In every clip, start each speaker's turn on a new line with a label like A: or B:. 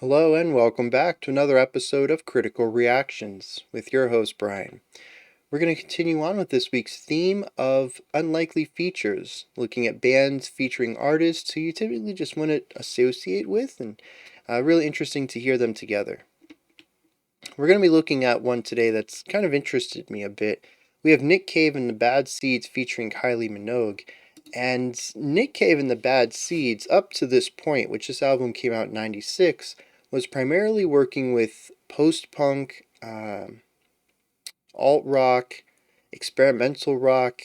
A: Hello and welcome back to another episode of Critical Reactions with your host Bryan. We're going to continue on with this week's theme of unlikely features, looking at bands featuring artists who you typically just wouldn't associate with, and really interesting to hear them together. We're going to be looking at one today that's kind of interested me a bit. We have Nick Cave and the Bad Seeds featuring Kylie Minogue. And Nick Cave and the Bad Seeds, up to this point, which this album came out in '96, was primarily working with post-punk, alt-rock, experimental rock,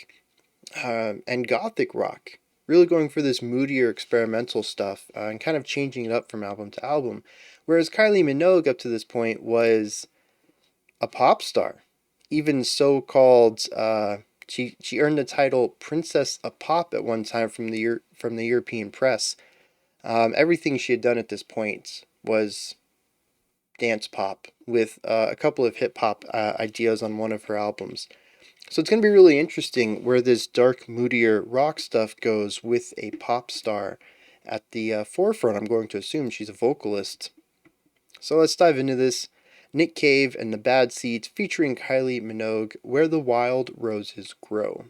A: and gothic rock. Really going for this moodier experimental stuff and kind of changing it up from album to album. Whereas Kylie Minogue, up to this point, was a pop star. Even so-called... She earned the title Princess of Pop at one time from the European press. Everything she had done at this point was dance pop, with a couple of hip hop ideas on one of her albums. So it's going to be really interesting where this dark, moodier rock stuff goes with a pop star at the forefront. I'm going to assume she's a vocalist. So let's dive into this. Nick Cave and the Bad Seeds featuring Kylie Minogue, Where the Wild Roses Grow.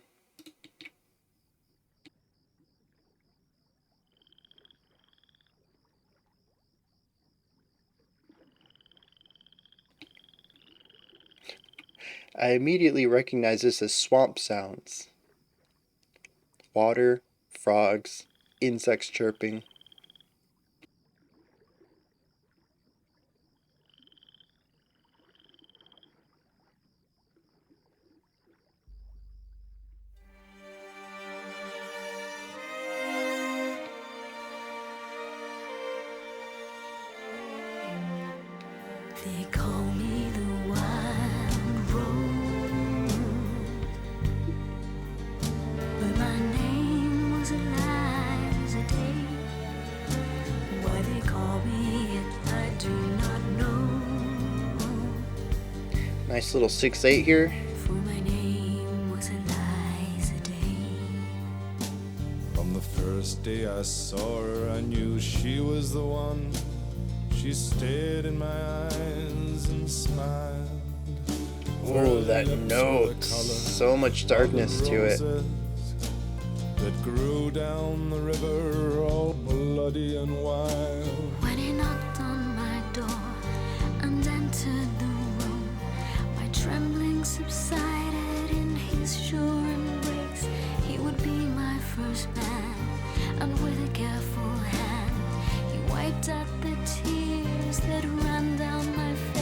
A: I immediately recognize this as swamp sounds. Water, frogs, insects chirping.
B: They call me the wild rose, but my name was alive as a day. Why they call me it, I do not know.
A: Nice little 6/8 here.
B: For my name was Eliza Day.
C: From the first day I saw her, I knew she was the one. She stared in my eyes and smiled.
A: Oh, that note. So much darkness to it.
C: That grew down the river all bloody and wild.
B: When he knocked on my door and entered the room, my trembling subsided in his sure embrace. He would be my first man, and with a careful hand, he wiped out the tears that ran down my face.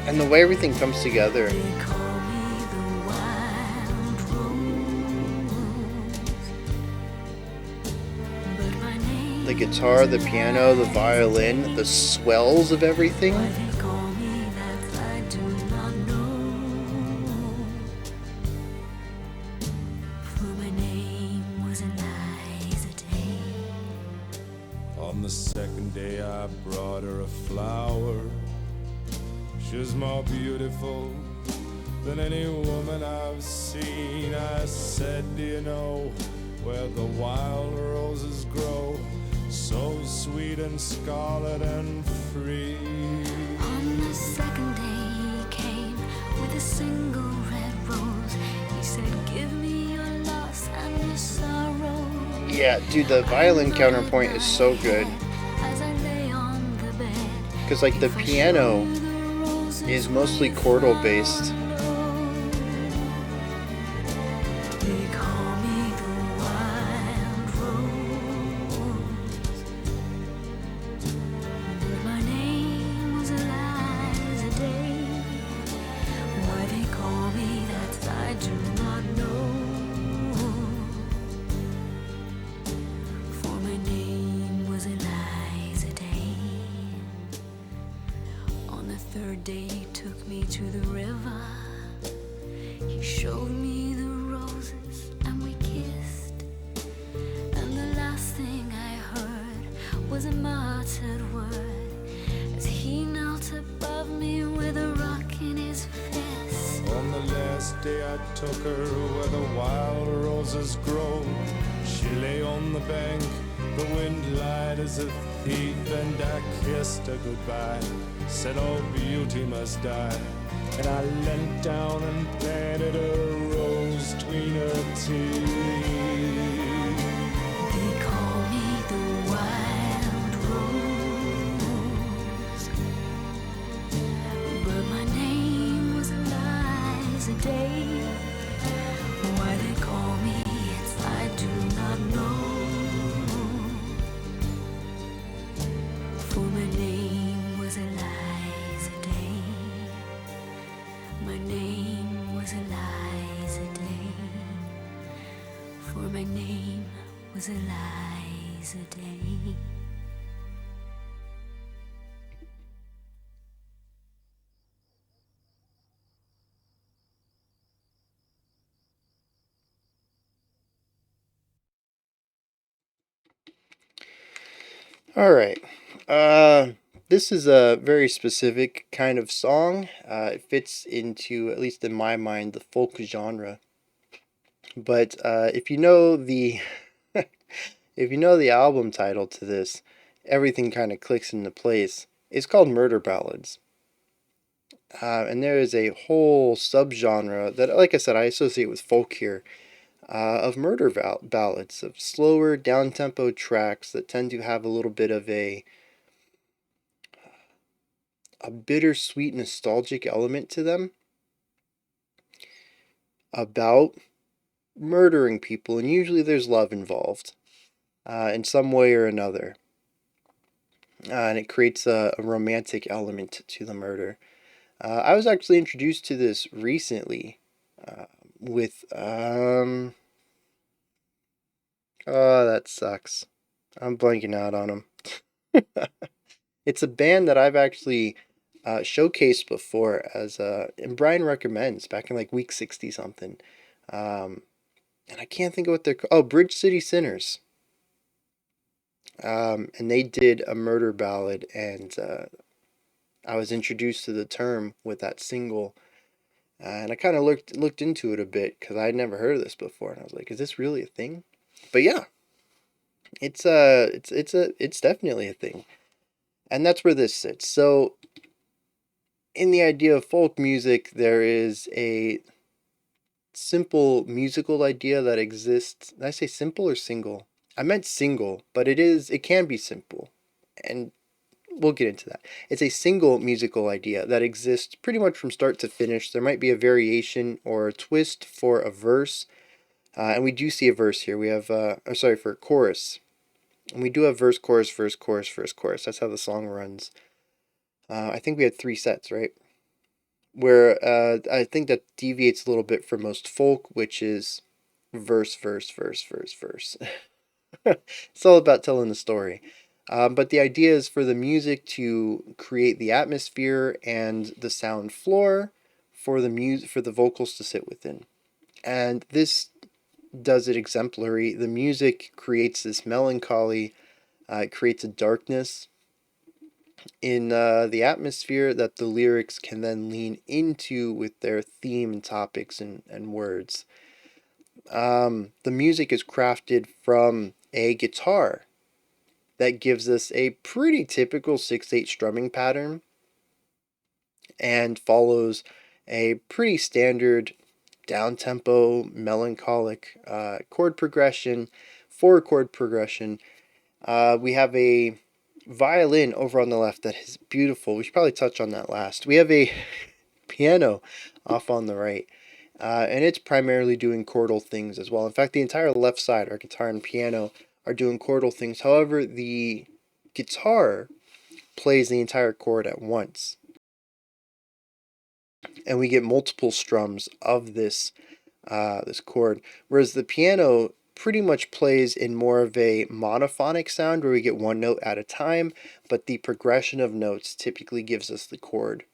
A: And the way everything comes together.
B: They call me the wild rose, but my name
A: The guitar, the piano, the violin, the swells of everything.
B: why they call me that I do not know. For my name was Eliza Day.
C: On the second day I brought her a flower. She was more beautiful than any woman I've seen. I said, do you know where the wild roses grow? So sweet and scarlet and free.
B: On the second day he came with a single red rose. He said, give me your loss and your sorrow.
A: Yeah, dude, the violin counterpoint is so good.
B: As I lay on the bed,
A: Because, like, the piano is mostly chordal based.
B: they call me the wild rose, but my name was Eliza Day. Why they call me that I do not know. For my name was Eliza Day. On the third day he took me to the river. He showed me the roses and we kissed. And the last thing I heard was a muttered word as he knelt above me with a rock in his fist.
C: On the last day I took her where the wild roses grow. She lay on the bank The wind lied as a thief, and I kissed her goodbye. Said all beauty must die. And I leant down and planted a rose between her teeth.
B: They call me the wild rose, but my name was Eliza Day. Why they call me it, I do not know. For my name was Eliza Day. My name was Eliza Day. For my name was Eliza Day.
A: All right. Uh, this is a very specific kind of song. It fits into, at least in my mind, the folk genre. But if you know the if you know the album title to this, everything kind of clicks into place. It's called Murder Ballads. And there is a whole subgenre that, like I said, I associate with folk here, of ballads, of slower, down-tempo tracks that tend to have a little bit of a bittersweet, nostalgic element to them about murdering people, and usually there's love involved in some way or another. And it creates a romantic element to the murder. I was actually introduced to this recently with oh, that sucks. I'm blanking out on them. It's a band that I've actually showcased before as and Bryan recommends back in like week 60 something. Um, and I can't think of what they're called. Oh, Bridge City Sinners. And they did a murder ballad, and I was introduced to the term with that single. And I kind of looked into it a bit because I'd never heard of this before, and I was like, "Is this really a thing?" But yeah, it's definitely a thing, and that's where this sits. So, in the idea of folk music, there is a simple musical idea that exists. Did I say simple or single? I meant single, but it can be simple, and we'll get into that. It's a single musical idea that exists pretty much from start to finish. There might be a variation or a twist for a verse, and we do see a verse here. We have, sorry, for a chorus. And we do have verse, chorus, verse, chorus, verse, chorus. That's how the song runs. I think we had 3 sets, right? Where I think that deviates a little bit from most folk, which is verse, verse, verse, verse, verse. It's all about telling the story. But the idea is for the music to create the atmosphere and the sound floor for the vocals to sit within. And this does it exemplary. The music creates this melancholy, it creates a darkness in the atmosphere that the lyrics can then lean into with their theme and topics and words. The music is crafted from a guitar that gives us a pretty typical 6/8 strumming pattern and follows a pretty standard down-tempo, melancholic chord progression, 4-chord progression. We have a violin over on the left that is beautiful. We should probably touch on that last. We have a piano off on the right. And it's primarily doing chordal things as well. In fact, the entire left side, our guitar and piano, are doing chordal things. However, the guitar plays the entire chord at once. And we get multiple strums of this chord. Whereas the piano pretty much plays in more of a monophonic sound where we get one note at a time, but the progression of notes typically gives us the chord.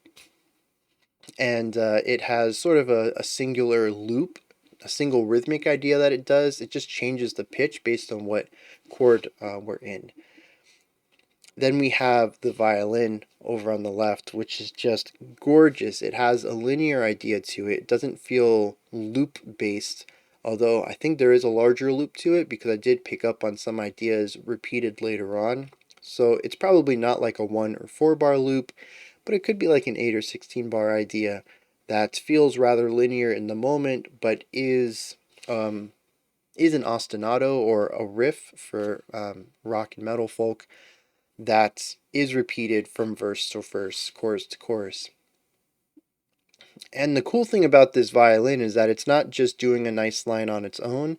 A: And it has sort of a singular loop, a single rhythmic idea that it does. It just changes the pitch based on what chord we're in. Then we have the violin over on the left, which is just gorgeous. It has a linear idea to it. It doesn't feel loop based although I think there is a larger loop to it because I did pick up on some ideas repeated later on. So it's probably not like a 1 or 4 bar loop, but it could be like an 8 or 16 bar idea that feels rather linear in the moment, but is an ostinato or a riff for rock and metal folk that is repeated from verse to verse, chorus to chorus. And the cool thing about this violin is that it's not just doing a nice line on its own,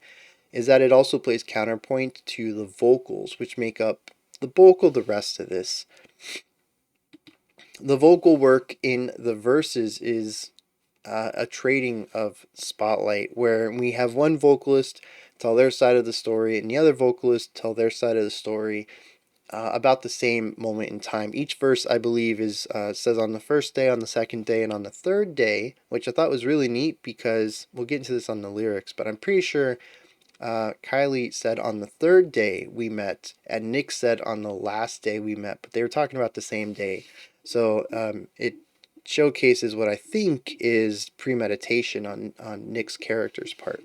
A: is that it also plays counterpoint to the vocals, which make up the bulk of the rest of this. The vocal work in the verses is a trading of spotlight, where we have one vocalist tell their side of the story and the other vocalist tell their side of the story about the same moment in time. Each verse, I believe, is says on the first day, on the second day, and on the third day, which I thought was really neat because we'll get into this on the lyrics, but I'm pretty sure Kylie said on the third day we met, and Nick said on the last day we met, but they were talking about the same day. So it showcases what I think is premeditation on Nick's character's part.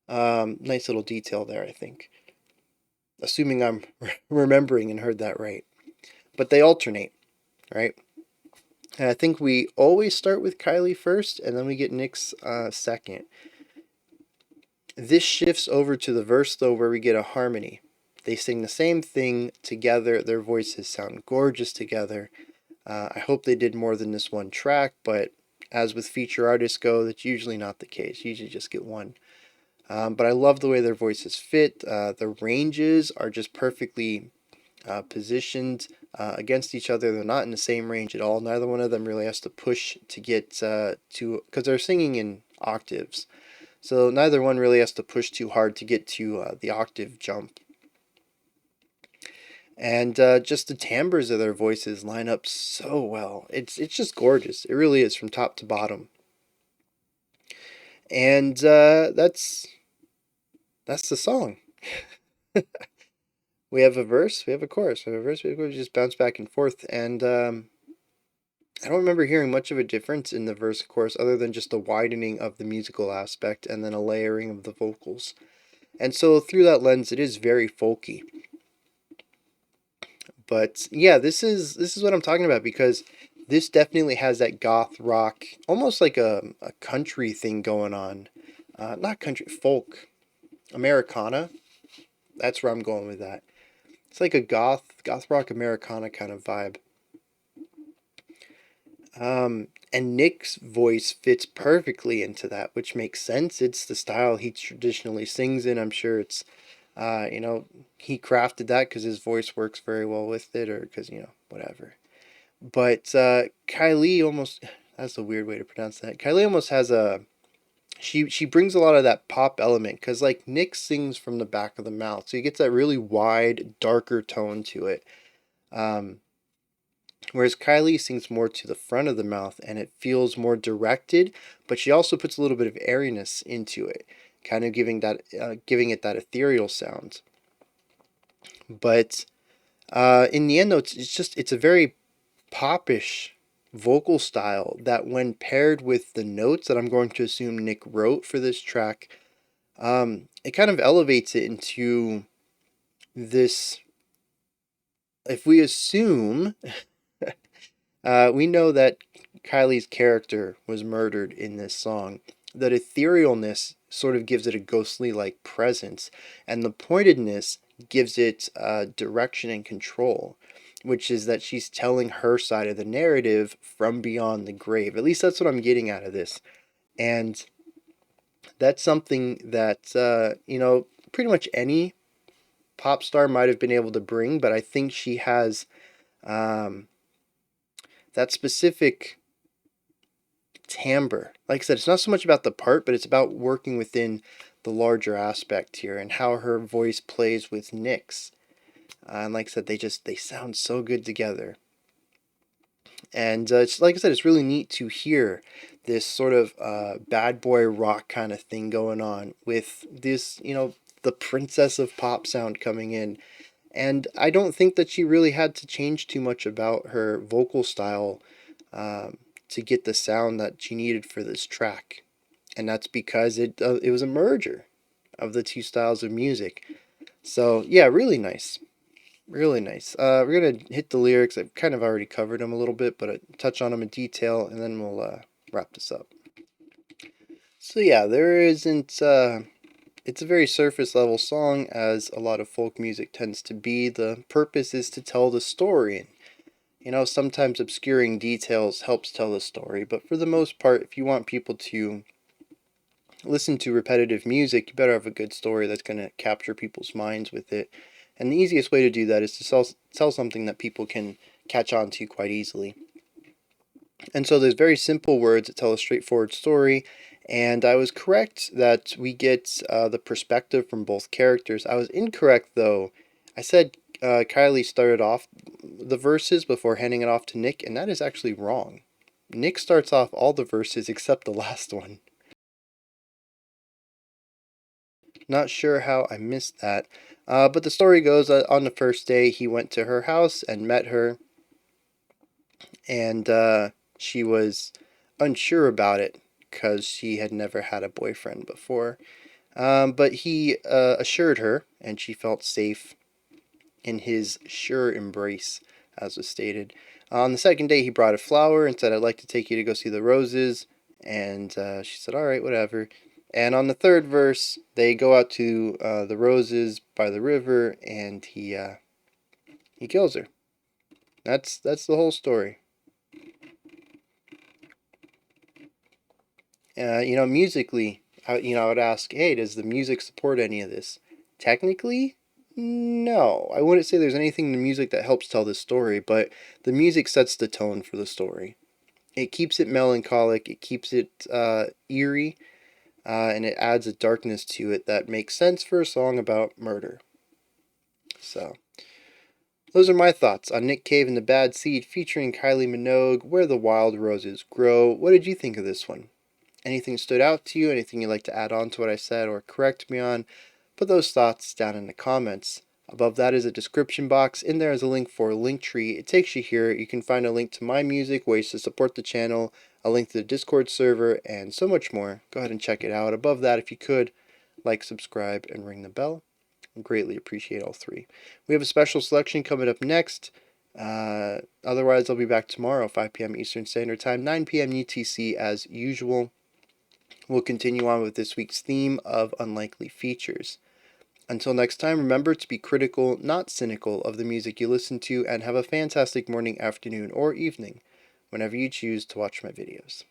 A: Nice little detail there, I think. Assuming I'm remembering and heard that right. But they alternate, right? And I think we always start with Kylie first, and then we get Nick's second. This shifts over to the verse, though, where we get a harmony. They sing the same thing together. Their voices sound gorgeous together. I hope they did more than this one track, but as with feature artists go, that's usually not the case. You usually just get one. But I love the way their voices fit. The ranges are just perfectly positioned against each other. They're not in the same range at all. Neither one of them really has to push to get to, because they're singing in octaves. So neither one really has to push too hard to get to the octave jump. And just the timbres of their voices line up so well. It's just gorgeous. It really is from top to bottom. And that's the song. We have a verse, we have a chorus, we have a verse, we have a chorus, we just bounce back and forth. And I don't remember hearing much of a difference in the verse and chorus other than just a widening of the musical aspect and then a layering of the vocals. And so through that lens, it is very folky. But yeah, this is what I'm talking about, because this definitely has that goth rock, almost like a country thing going on. Not country, folk, Americana. That's where I'm going with that. It's like a goth rock Americana kind of vibe. And Nick's voice fits perfectly into that, which makes sense. It's the style he traditionally sings in. I'm sure it's, he crafted that because his voice works very well with it, or because, whatever. But Kylie almost, that's a weird way to pronounce that. Kylie almost has she brings a lot of that pop element, because like Nick sings from the back of the mouth, so he gets that really wide, darker tone to it. Whereas Kylie sings more to the front of the mouth, and it feels more directed, but she also puts a little bit of airiness into it, kind of giving it that ethereal sound. But in the end, though, it's a very popish vocal style that, when paired with the notes that I'm going to assume Nick wrote for this track, it kind of elevates it into this. If we assume, we know that Kylie's character was murdered in this song, that etherealness sort of gives it a ghostly-like presence, and the pointedness gives it direction and control, which is that she's telling her side of the narrative from beyond the grave. At least that's what I'm getting out of this. And that's something that, pretty much any pop star might have been able to bring, but I think she has that specific timbre. Like I said, it's not so much about the part, but it's about working within the larger aspect here and how her voice plays with Nick's. And like I said, they sound so good together. And it's, like I said, it's really neat to hear this sort of bad boy rock kind of thing going on with this, the princess of pop sound coming in. And I don't think that she really had to change too much about her vocal style to get the sound that she needed for this track. and that's because it was a merger of the two styles of music. So yeah, really nice. Really nice. We're gonna hit the lyrics. I've kind of already covered them a little bit, but I touch on them in detail, and then we'll wrap this up. So yeah, there isn't. It's a very surface level song, as a lot of folk music tends to be. The purpose is to tell the story. And, sometimes obscuring details helps tell the story, but for the most part, if you want people to listen to repetitive music, you better have a good story that's going to capture people's minds with it. And the easiest way to do that is to tell something that people can catch on to quite easily. And so there's very simple words that tell a straightforward story. And I was correct that we get the perspective from both characters. I was incorrect, though. I said Kylie started off the verses before handing it off to Nick, and that is actually wrong. Nick starts off all the verses except the last one. Not sure how I missed that. But the story goes on the first day, he went to her house and met her, and she was unsure about it because she had never had a boyfriend before. But he assured her, and she felt safe in his sure embrace, as was stated. On the second day, he brought a flower and said, "I'd like to take you to go see the roses." And she said, "All right, whatever." And on the third verse, they go out to the roses by the river, and he kills her. That's the whole story. Musically, I would ask, hey, does the music support any of this? Technically, no. I wouldn't say there's anything in the music that helps tell this story, but the music sets the tone for the story. It keeps it melancholic, it keeps it eerie, and it adds a darkness to it that makes sense for a song about murder. So, those are my thoughts on Nick Cave and the Bad Seed featuring Kylie Minogue, Where the Wild Roses Grow. What did you think of this one? Anything stood out to you? Anything you'd like to add on to what I said or correct me on? Put those thoughts down in the comments. Above that is a description box. In there is a link for a Linktree. It takes you here. You can find a link to my music, ways to support the channel, a link to the Discord server, and so much more. Go ahead and check it out. Above that, if you could, like, subscribe, and ring the bell. I greatly appreciate all three. We have a special selection coming up next. Otherwise, I'll be back tomorrow, 5 p.m. Eastern Standard Time, 9 p.m. UTC as usual. We'll continue on with this week's theme of unlikely features. Until next time, remember to be critical, not cynical, of the music you listen to, and have a fantastic morning, afternoon, or evening whenever you choose to watch my videos.